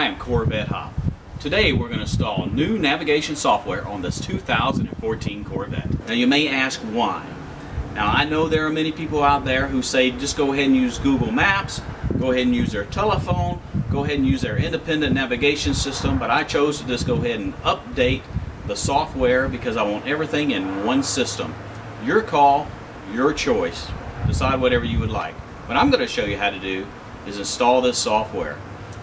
I am Corvette Hop. Today we're going to install new navigation software on this 2014 Corvette. Now you may ask why. Now I know there are many people out there who say just go ahead and use Google Maps, go ahead and use their telephone, go ahead and use their independent navigation system, but I chose to just go ahead and update the software because I want everything in one system. Your call, your choice. Decide whatever you would like. What I'm going to show you how to do is install this software.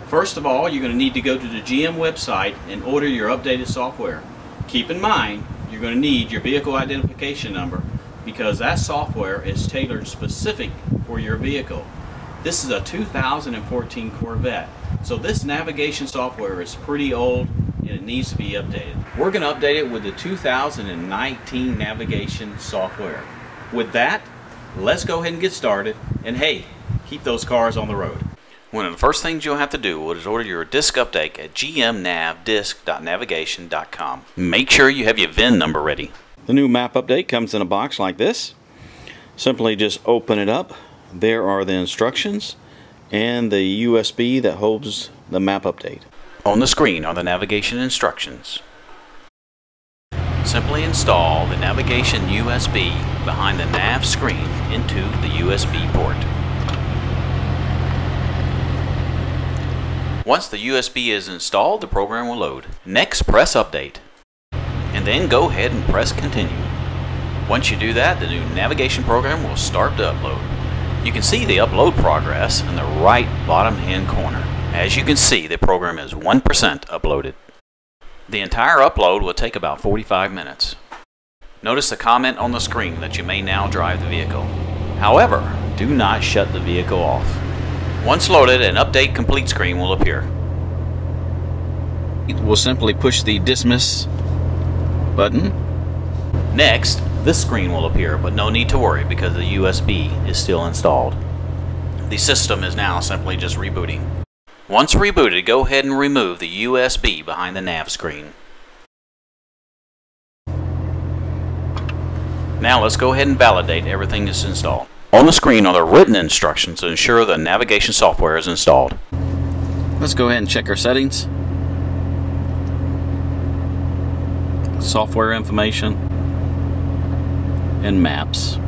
First of all, you're going to need to go to the GM website and order your updated software. Keep in mind, you're going to need your vehicle identification number because that software is tailored specific for your vehicle. This is a 2014 Corvette, so this navigation software is pretty old and it needs to be updated. We're going to update it with the 2019 navigation software. With that, let's go ahead and get started, and hey, keep those cars on the road. One of the first things you'll have to do is order your disk update at gmnavdisk.navigation.com. Make sure you have your VIN number ready. The new map update comes in a box like this. Simply just open it up. There are the instructions and the USB that holds the map update. On the screen are the navigation instructions. Simply install the navigation USB behind the nav screen into the USB port. Once the USB is installed, the program will load. Next, press Update, and then go ahead and press Continue. Once you do that, the new navigation program will start to upload. You can see the upload progress in the right bottom hand corner. As you can see, the program is 1% uploaded. The entire upload will take about 45 minutes. Notice the comment on the screen that you may now drive the vehicle. However, do not shut the vehicle off. Once loaded, an Update Complete screen will appear. We'll simply push the Dismiss button. Next, this screen will appear, but no need to worry because the USB is still installed. The system is now simply just rebooting. Once rebooted, go ahead and remove the USB behind the nav screen. Now let's go ahead and validate everything is installed. On the screen are the written instructions to ensure the navigation software is installed. Let's go ahead and check our settings. Software information and maps.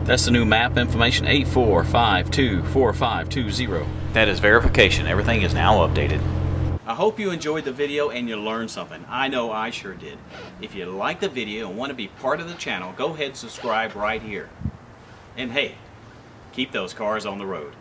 That's the new map information 84524520. That is verification. Everything is now updated. I hope you enjoyed the video and you learned something. I know I sure did. If you like the video and want to be part of the channel, go ahead and subscribe right here. And hey, keep those cars on the road.